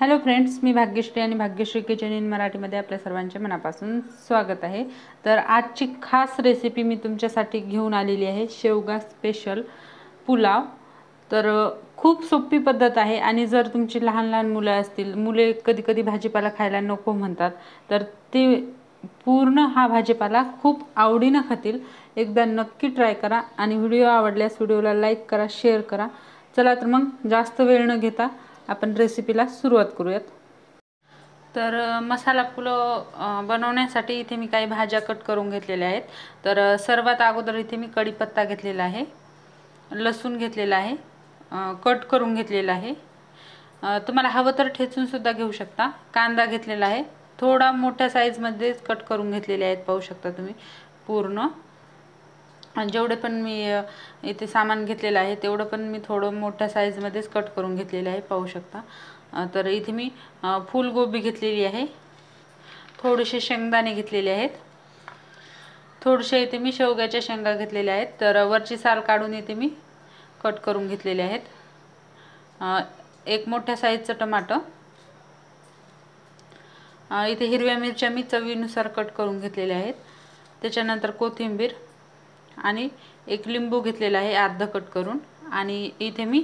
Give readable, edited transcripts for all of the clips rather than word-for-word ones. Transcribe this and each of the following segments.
Hello friends, मी भाग्यश्री आणि Bhagyashree kitchen in मराठीमध्ये आपल्या सर्वांचे मनापासून स्वागत आहे। तर आजची खास रेसिपी मी तुमच्यासाठी घेऊन आलेली आहे, शेवगा स्पेशल पुलाव। तर खूप सोपी पद्धत आहे आणि जर तुमची लहान लहान मुलं असतील, मुले कधी कधी भाजीपाला खायला नको म्हणतात, तर ते पूर्ण हा भाजीपाला खूप आवडीने खातील। एकदा नक्की ट्राय करा आणि व्हिडिओ आवडल्यास व्हिडिओला लाईक करा, शेअर करा। चला तर मग जास्त वेळ न घेता आपण रेसिपीला सुरुवात करूयात। तर मसाला पुलाव बनवण्यासाठी इथे मी काही भाज्या कट करून घेतलेल्या आहेत। तर सर्वात अगोदर इथे मी कढीपत्ता घेतलेला आहे, लसूण घेतलेला आहे, कट करून घेतलेला आहे। तुम्हाला हवं तर ठेचून सुद्धा घेऊ शकता। कांदा घेतलेला आहे, थोडा मोठ्या साइज मध्ये कट करून घेतलेले आहेत, पाहू शकता तुम्ही पूर्ण। जेवढे पण मी इथे सामान घेतलेलं आहे तेवढं पण मी थोडं मोठ्या साइज मध्येच कट करून घेतलेलं आहे, पाहू शकता। तर इथे मी फुलगोबी घेतलेली आहे, थोडेसे शेंगदाणे घेतलेले आहेत, थोडेसे इथे मी शेवग्याच्या शेंगा घेतलेल्या आहेत। तर वरची साल काढून इथे मी कट करून घेतलेले आहेत। एक मोठ्या साइजचं टमाटर, इथे हिरव्या मिरच्या मी चवीनुसार कट करून घेतलेल्या आहेत। त्याच्यानंतर कोथिंबीर आणि एक लिंबू घेतलेला आहे अर्धा कट करून। आणि इथे मी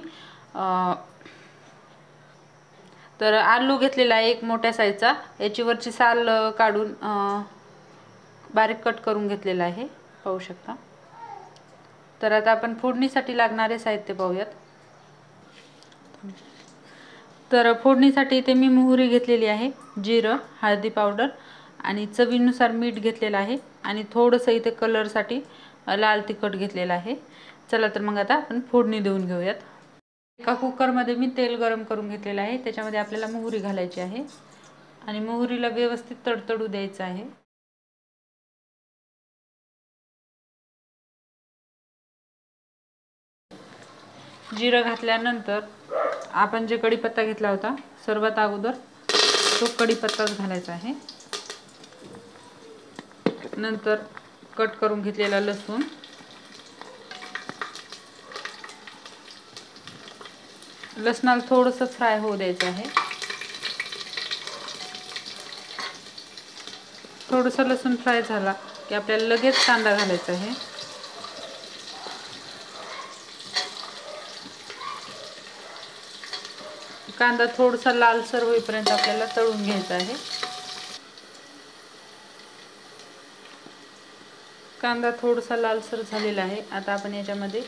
तर आलू घेतलेला आहे एक मोठ्या साइजचा, याची वरची साल काढून बारीक कट करून घेतलेला आहे, पाहू शकता। तर आता आपण फोडणीसाठी लागणारे साहित्य पाहूयात। तर फोडणीसाठी इथे मी मोहरी घेतलेली आहे, जिरं, हळदी पावडर आणि चवीनुसार मीठ घेतलेलं आहे आणि थोडंसं इथे कलरसाठी लाल तिखट घेतलेलं आहे। चला तर मग आता आपण फोडणी देऊन घेऊयात। एका कुकरमध्ये मी तेल गरम करून घेतलेलं आहे, त्याच्यामध्ये आपल्याला मोहरी घालायची आहे आणि मोहरीला व्यवस्थित तडतडू द्यायचं आहे। जिरं घातल्यानंतर आपण जे कढीपत्ता घेतला होता, सर्वात अगोदर तो कढीपत्ताच घालायचा आहे। नंतर कट करून घेतलेला लसूण, लसणाला थोडंसं फ्राय होऊ द्यायचं आहे। थोडंसं लसूण फ्राय झाला की आपल्याला लगेच कांदा घालायचा आहे। कांदा थोडासा लालसर होईपर्यंत आपल्याला तळून घ्यायचा आहे। कांदा थोडासा लालसर झालेला आहे। आता आपण याच्यामध्ये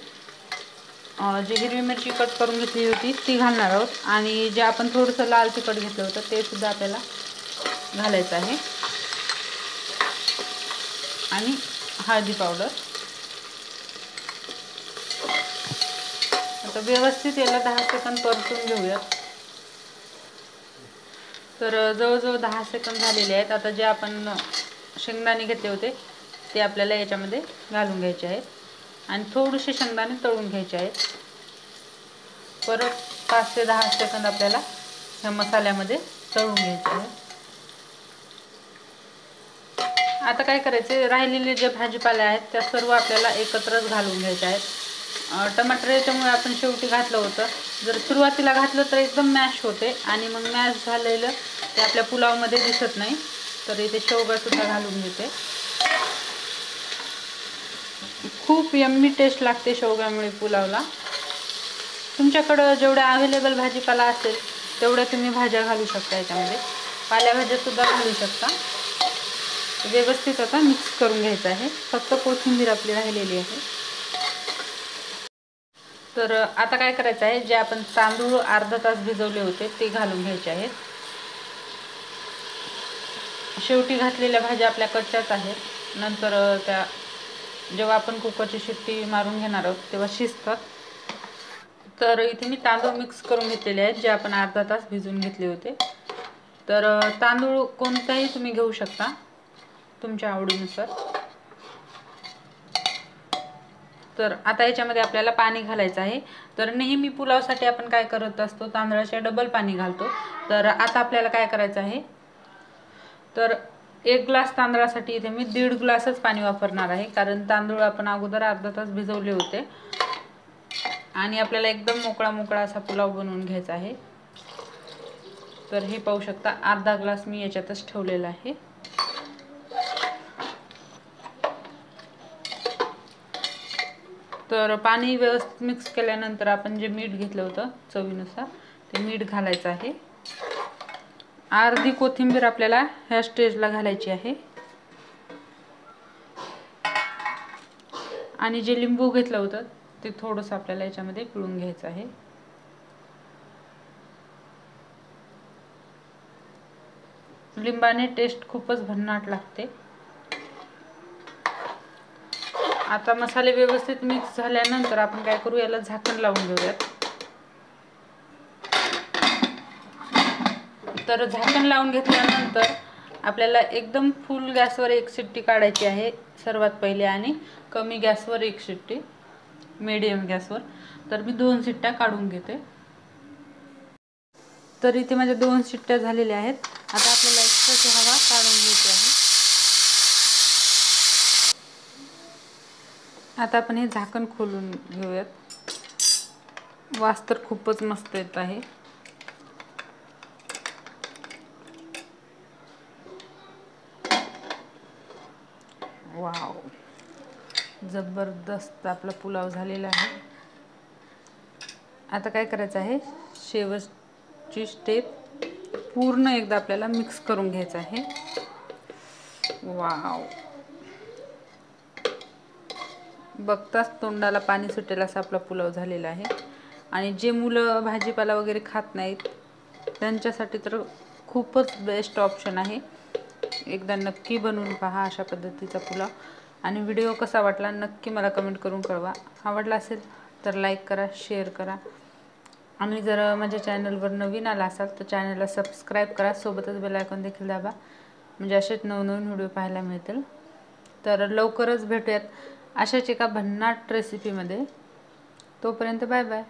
जी हिरवी मिरची कट करून घेतली होती ती घालणार आहोत आणि जे आपण थोडंसं लाल तिखट घेतलं होतं ते सुद्धा आपल्याला घालायचं आहे आणि हळदी पावडर। आता व्यवस्थित याला 10 सेकंद परतून घेऊयात। तर जवळजवळ 10 सेकंद झालेले आहेत। आता जे आपण शेंगदाणे घेतले होते ते आपल्याला याच्यामध्ये घालून घ्यायचे आहेत आणि थोडेसे शेंगदाणे तळून घ्यायचे आहेत। परत 5 ते 10 सेकंद आपल्याला ह्या मसाल्यामध्ये तळून घ्यायचे आहे। आता काय करायचे, राहिलेले जे भाजीपाले आहेत त्या सर्व आपल्याला एकत्रच घालून घ्यायचे आहेत। टमाटर याच्यामुळे आपण शेवटी घातलं होतं, जर सुरुवातीला घातलं तर एकदम मॅश होते आणि मग मॅश झालेलं ते आपल्या पुलावमध्ये दिसत नाही। तर इथे शेवगा सुद्धा घालून घेते, खूप यम्मी टेस्ट लागते शेवग्यामुळे पुलावला। तुमच्याकडे जेवढ्या अवेलेबल भाजीपाला असेल तेवढ्या तुम्ही भाज्या घालू शकता, याच्यामध्ये पालेभाज्या सुद्धा घालू शकता। व्यवस्थित आता मिक्स करून घ्यायचं आहे, फक्त कोथिंबीर आपली राहिलेली आहे। तर आता काय करायचं आहे, जे आपण तांदूळ अर्धा तास भिजवले होते ते घालून घ्यायचे आहेत। शेवटी घातलेल्या भाज्या आपल्या कच्च्याच आहेत, नंतर त्या जेव्हा आपण कुकरची शिट्टी मारून घेणार आहोत तेव्हा शिजतात। तर इथे मी तांदूळ मिक्स करून घेतलेले आहेत, जे आपण अर्धा तास भिजवून घेतले होते। तर तांदूळ कोणताही तुम्ही घेऊ शकता तुमच्या आवडीनुसार। तर आता याच्यामध्ये आपल्याला पाणी घालायचं आहे। तर नेहमी पुलावसाठी आपण काय करत असतो, तांदळाचे डबल पाणी घालतो। तर आता आपल्याला काय करायचं आहे, तर 1 ग्लास तांदळासाठी इथे मी 1.5 ग्लासच पाणी वापरणार आहे, कारण तांदूळ आपण अगोदर अर्धा तास भिजवले होते आणि आपल्याला एकदम मोकळा मोकळा असा पुलाव बनवून घ्यायचा आहे। तर हे पाहू शकता अर्धा ग्लास मी याच्यातच ठेवलेला आहे. तर पाणी व्यवस्थित मिक्स केल्यानंतर आपण जे मीठ घेतलं होतं चवीनुसार ते मीठ घालायचं आहे. अर्धी कोथिंबीर आपल्याला ह्या स्टेजला घालायची आहे. आणि जे लिंबू घेतलं होतं ते थोडंसं आपल्याला याच्यामध्ये पिळून घ्यायचं आहे. लिंबाने टेस्ट खूपच भन्नाट लागते. आता मसाले व्यवस्थित मिक्स झाल्यानंतर आपण काय करू, याला झाकण लावून घेऊयात. तर झाकण लावून घेतल्यानंतर आपल्याला एकदम फुल गॅसवर एक शिट्टी काढायची आहे सर्वात पहिले, आणि कमी गॅसवर एक शिट्टी, मीडियम गॅसवर. तर मी 2 शिट्ट्या काढून घेते. तर इथे माझ्या 2 शिट्ट्या झालेल्या आहेत. आता आपल्याला एक्स्ट्राची हवा काढून घ्यायची आहे. आता आपण हे झाकण खोलून घेऊयात. वास तर खूपच मस्त येत आहे. वाव, जबरदस्त आपला पुलाव झालेला आहे. आता काय करायचं आहे, शेवटची स्टेप पूर्ण एकदा आपल्याला मिक्स करून घ्यायचं आहे. वाव, बघताच तोंडाला पाणी सुटेल असा आपला पुलाव झालेला आहे. आणि जे मुलं भाजीपाला वगैरे खात नाहीत त्यांच्यासाठी तर खूपच बेस्ट ऑप्शन आहे. एकदा नक्की बनवून पहा अशा पद्धतीचा पुलाव. आणि व्हिडिओ कसा वाटला नक्की मला कमेंट करून कळवा. आवडला असेल तर लाईक करा, शेअर करा. आणि जर माझ्या चॅनलवर नवीन आला असाल तर चॅनलला सबस्क्राईब करा. सोबतच बेल आयकॉन देखील दाबा, म्हणजे असेच नवनवीन व्हिडिओ पाहायला मिळतील. तर लवकरच भेटूयात अशाच एका भन्नाट रेसिपीमध्ये. तोपर्यंत बाय बाय.